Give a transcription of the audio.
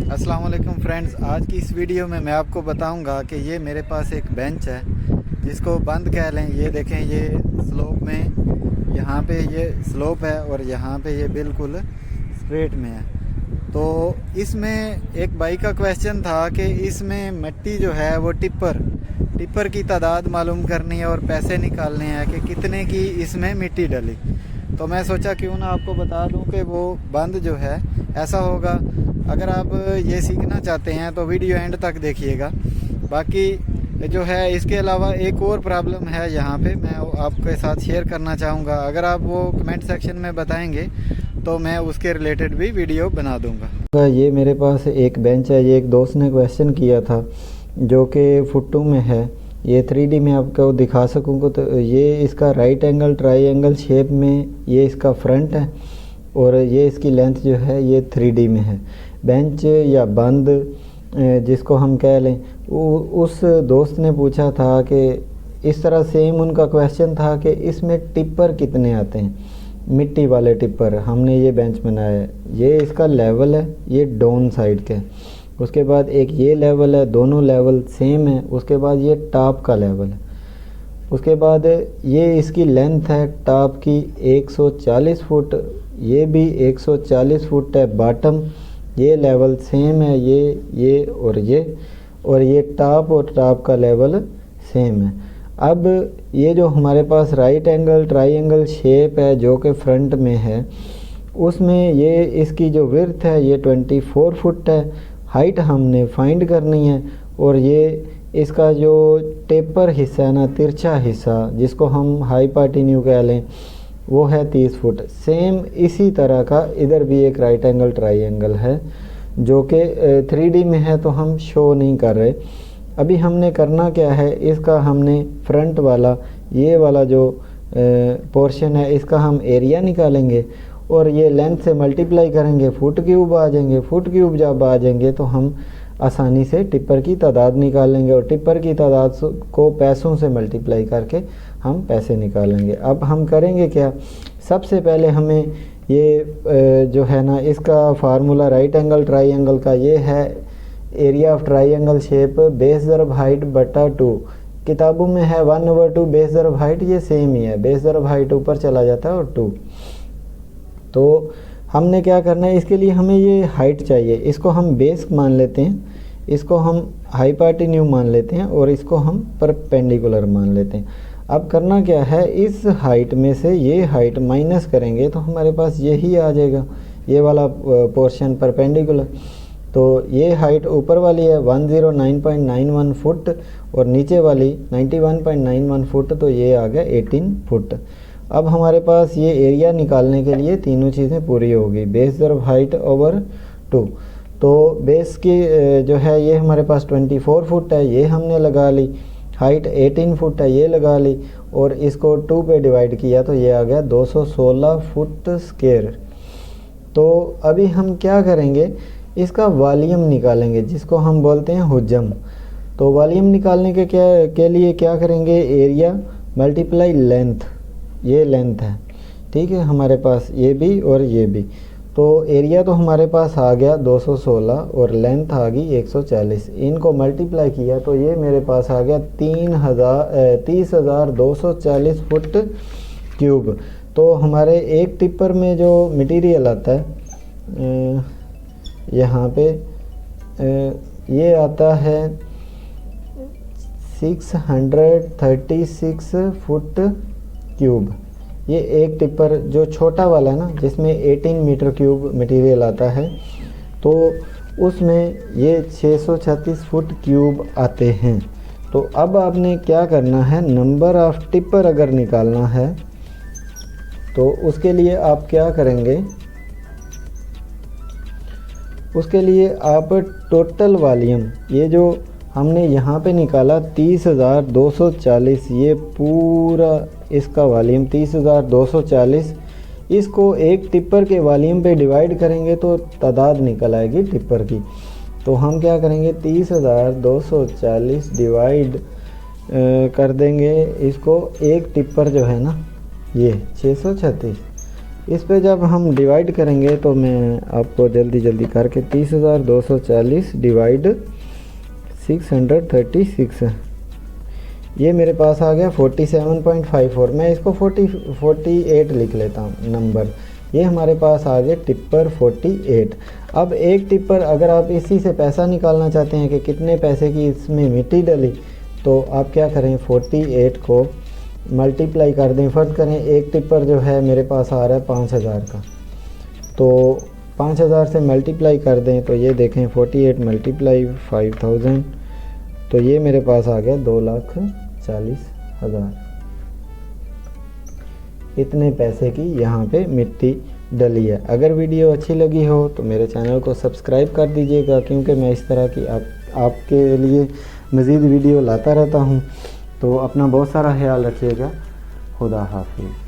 अस्सलाम वालेकुम फ्रेंड्स, आज की इस वीडियो में मैं आपको बताऊंगा कि ये मेरे पास एक बेंच है जिसको बंद कह लें। ये देखें, ये स्लोप में, यहाँ पे ये स्लोप है और यहाँ पे ये बिल्कुल स्ट्रेट में है। तो इसमें एक भाई का क्वेश्चन था कि इसमें मिट्टी जो है वो टिप्पर की तादाद मालूम करनी है और पैसे निकालने हैं कि कितने की इसमें मिट्टी डली। तो मैं सोचा क्यों ना आपको बता दूं कि वो बंद जो है ऐसा होगा। अगर आप ये सीखना चाहते हैं तो वीडियो एंड तक देखिएगा। बाकी जो है इसके अलावा एक और प्रॉब्लम है यहाँ पे, मैं आपके साथ शेयर करना चाहूँगा। अगर आप वो कमेंट सेक्शन में बताएंगे तो मैं उसके रिलेटेड भी वीडियो बना दूँगा। ये मेरे पास एक बेंच है, ये एक दोस्त ने क्वेश्चन किया था जो कि फुट 2 में है। ये 3D में आपको दिखा सकूँगा। तो ये इसका राइट एंगल ट्रायंगल शेप में ये इसका फ्रंट है और ये इसकी लेंथ जो है ये 3D में है। बेंच या बंद जिसको हम कह लें, उस दोस्त ने पूछा था कि इस तरह सेम उनका क्वेश्चन था कि इसमें टिप्पर कितने आते हैं, मिट्टी वाले टिप्पर। हमने ये बेंच बनाया है, ये इसका लेवल है, ये डाउन साइड के। उसके बाद एक ये लेवल है, दोनों लेवल सेम है। उसके बाद ये टॉप का लेवल है। उसके बाद ये इसकी लेंथ है टॉप की 140 फुट, ये भी 140 फुट है। बॉटम ये लेवल सेम है, ये और ये टॉप और टॉप का लेवल सेम है। अब ये जो हमारे पास राइट एंगल ट्रायंगल शेप है जो कि फ्रंट में है, उसमें ये इसकी जो विड्थ है ये 24 फुट है। हाइट हमने फाइंड करनी है और ये इसका जो टेपर हिस्सा है ना, तिरछा हिस्सा जिसको हम हाइपोटेन्यूज कह लें, वो है 30 फुट। सेम इसी तरह का इधर भी एक राइट एंगल ट्रायंगल है जो कि 3D में है, तो हम शो नहीं कर रहे। अभी हमने करना क्या है, इसका हमने फ्रंट वाला ये वाला जो पोर्शन है इसका हम एरिया निकालेंगे और ये लेंथ से मल्टीप्लाई करेंगे, फुट क्यूब आ जाएंगे। फुट क्यूब जब आ जाएंगे तो हम आसानी से टिप्पर की तादाद निकालेंगे और टिप्पर की तादाद को पैसों से मल्टीप्लाई करके हम पैसे निकालेंगे। अब हम करेंगे क्या, सबसे पहले हमें ये जो है ना, इसका फार्मूला राइट एंगल ट्रायंगल का ये है area of triangle shape base ज़रब हाइट बटा 2। किताबों में है 1/2 बेस ज़रब हाइट, ये सेम ही है। बेस ज़रब हाइट ऊपर चला जाता है और 2। तो हमने क्या करना है, इसके लिए हमें ये हाइट चाहिए। इसको हम बेस मान लेते हैं, इसको हम हाइपोटेन्यूज मान लेते हैं और इसको हम परपेंडिकुलर मान लेते हैं। अब करना क्या है, इस हाइट में से ये हाइट माइनस करेंगे तो हमारे पास यही आ जाएगा, ये वाला पोर्शन परपेंडिकुलर। तो ये हाइट ऊपर वाली है 109.91 फुट और नीचे वाली 91.91 फुट, तो ये आ गया 18 फुट। अब हमारे पास ये एरिया निकालने के लिए तीनों चीज़ें पूरी होगी, बेस ज़रब हाइट ओवर 2। तो बेस की जो है ये हमारे पास 24 फुट है, ये हमने लगा ली। हाइट 18 फुट है, ये लगा ली और इसको 2 पे डिवाइड किया तो ये आ गया 216 फुट स्क्वायर। तो अभी हम क्या करेंगे, इसका वॉल्यूम निकालेंगे जिसको हम बोलते हैं हुज्जम। तो वॉल्यूम निकालने के लिए क्या करेंगे, एरिया मल्टीप्लाई लेंथ, ये लेंथ है, ठीक है हमारे पास, ये भी और ये भी। तो एरिया तो हमारे पास आ गया 216 और लेंथ आ गई 140। इनको मल्टीप्लाई किया तो ये मेरे पास आ गया 30,240 फुट क्यूब। तो हमारे एक टिप्पर में जो मटेरियल आता है यहाँ पे ये आता है 636 फुट क्यूब। ये एक टिप्पर जो छोटा वाला है ना, जिसमें 18 मीटर क्यूब मटेरियल आता है, तो उसमें ये 636 फुट क्यूब आते हैं। तो अब आपने क्या करना है, नंबर ऑफ टिप्पर अगर निकालना है तो उसके लिए आप क्या करेंगे, उसके लिए आप टोटल वॉल्यूम, ये जो हमने यहाँ पे निकाला 30,240, ये पूरा इसका वॉल्यूम 30,240, इसको एक टिप्पर के वॉल्यूम पे डिवाइड करेंगे तो तादाद निकल आएगी टिप्पर की। तो हम क्या करेंगे, 30,240 डिवाइड कर देंगे इसको, एक टिप्पर जो है ना ये 636, इस पे जब हम डिवाइड करेंगे तो मैं आपको जल्दी करके 30,240 डिवाइड 636, ये मेरे पास आ गया 47.54। मैं इसको 48 लिख लेता हूँ नंबर। ये हमारे पास आ गया टिप्पर 48। अब एक टिप्पर अगर आप इसी से पैसा निकालना चाहते हैं कि कितने पैसे की इसमें मिट्टी डली, तो आप क्या करें, 48 को मल्टीप्लाई कर दें। फ़र्ज़ करें एक टिप्पर जो है मेरे पास आ रहा है 5,000 का, तो 5,000 से मल्टीप्लाई कर दें तो ये देखें 48 मल्टीप्लाई 5,000, तो ये मेरे पास आ गया 2,40,000। इतने पैसे की यहाँ पे मिट्टी डली है। अगर वीडियो अच्छी लगी हो तो मेरे चैनल को सब्सक्राइब कर दीजिएगा, क्योंकि मैं इस तरह की आपके लिए मज़ीद वीडियो लाता रहता हूँ। तो अपना बहुत सारा ख्याल रखिएगा। खुदा हाफिज़।